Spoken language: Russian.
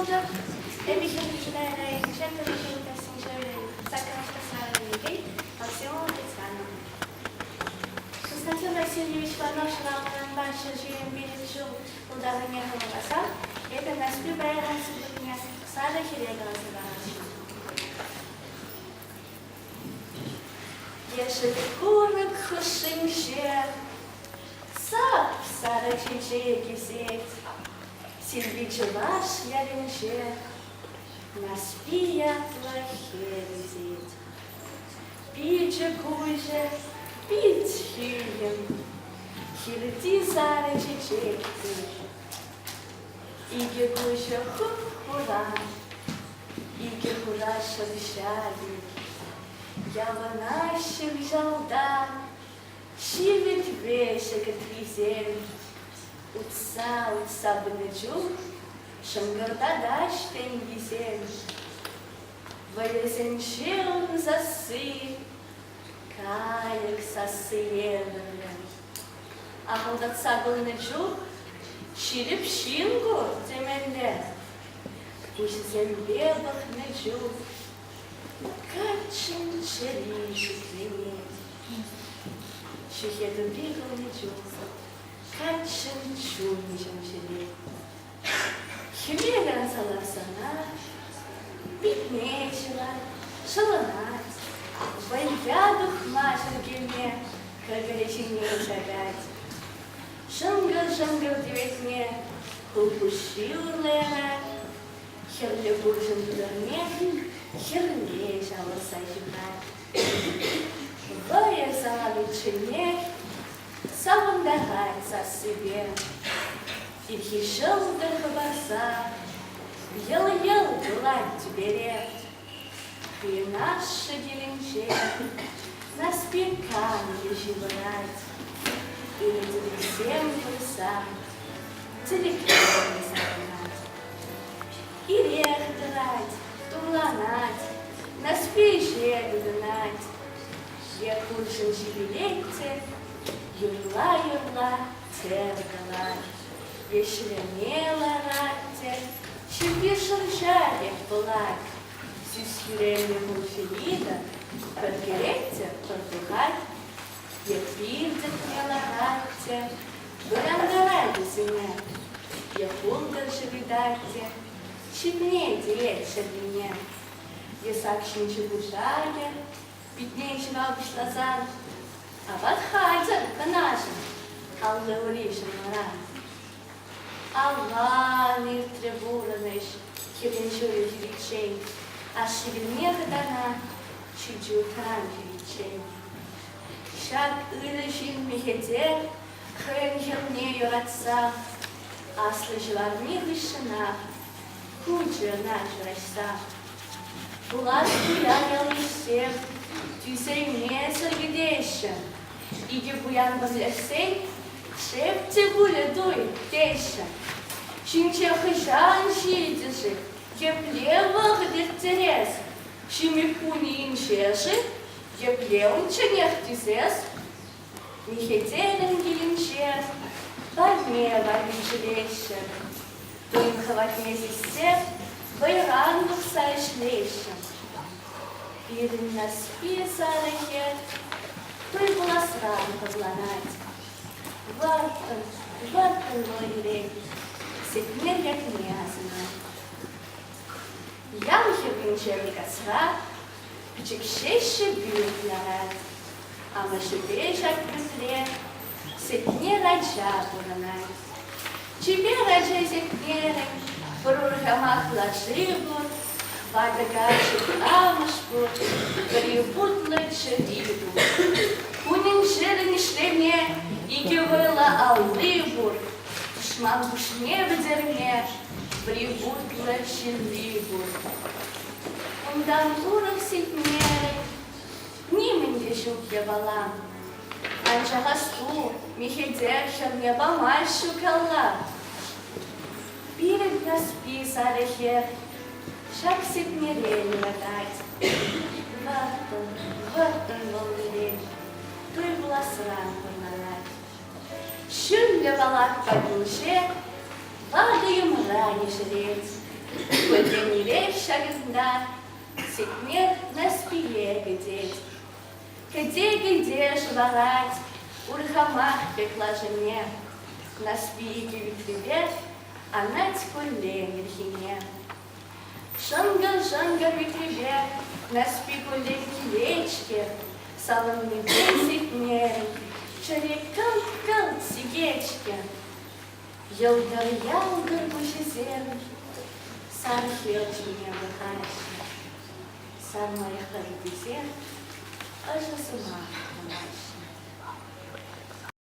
oldu. Bir kere geçen de şöyle sakınmışta sarılıydı. Aksiyon lütfen. Константин Васильевич Паношин Банша Жиембиричу ударами голоса. Это нас прибавило сегодня сада Хилегаласа. Если курок хушимше, сап сада чичеки сеть, сильвичу ваш яринше, нас пия плохерезит. Пича куйже, пить хилем, хилти сада чичеки, иге куйже хух-хура, иге хура шабишаги. Я ванащик жалда, щивит вешек отвизем, утса бенечу, шамгарда даш тенгизем. Валезенчел засы, каек сасыевен. А холдатса бенечу, ширип шингу теменде, пусть земле бахнечу. Качин шеришу клинет, шухеду бигл не чулся, качин чуничем шерит. Химеран саласана, битнечела, шаланать, войя дух машин гильме, как горячине шагать. Шангал девятне, купушил лера, херли буржен дурне, херли жалоса жибать. Воя залучине, сам догается себе. И хишел до хабаса, ел-ел гладь берет. И наши геленче на спинками жибрать. И на всем плюсам телефон загнать. И рех драть, тумланать, на спище гнать. Я кушал шевелете, юрла, тергалать. Вешленела ратте, щепишен жарик плак. Сюсюрельный мульфилида, подгеретте, поддыхать. Я пирдик мела ратте, бурянгарай зиме. Я пунгар шевидатте, щепней делеть шабине. Я сакшин чебушаге, бедней чевал бешлазан. А вот хадзар, канашин, аллы уришен маран. Allah mir treburanesh, хиленчуя хиличей, а шевельнеха дана, чиджутан хиличей. Шаг илышин михедер, хэн хернею отца, а слышала в них вишена, куча наша рasta. Булат буянял всем, тюсей месер гидеша, иди буян возлесей, шепте буля дуй, теша. Шинче хышан шидиши, еплева гдертерес. Шимикуни инчеши, еплеун ченехтисес. Михетерен гилинче, бальмева линчелеша. Туим хавать месяце, байран буксаешь леша. Ирин нас писарахе, туй была сран подланать. Вартан лоирей. Сетмер як мязна. Ямхи винчевника сра, пичекшейши бютлярат, а машебешак бютле, сетне раджа буранай. Тебе раджа сетнерем, порурхамах лашибур, вадагашик амашбур, гарибут лучше дибур. Кунин жирни шлеме, и гевела аллибур, Шман бушне бедерне, брибут глэшин либур. Ундан урах ситнеры, нимен дешук ебалам. Анча гасту, михедерхер неба мальшу калла. Перед нас писарехер, шаг ситнерели ватать. Вартан волнерель, той была сран порнарать. Шюлля балак поднуше, падаем ранее жрец, Воде шагна, секмер на спине глядеть. Где жварать, урхамах пекла жене, на спиге ветревет, а на тькуле верхине. Шангал ветревет, на спигуле килечке, соломный бензик мерен, чарекал сигечке. Ялгар бушезерный, сам хелчи не выхащи, сам моя харбизер, аж с ума.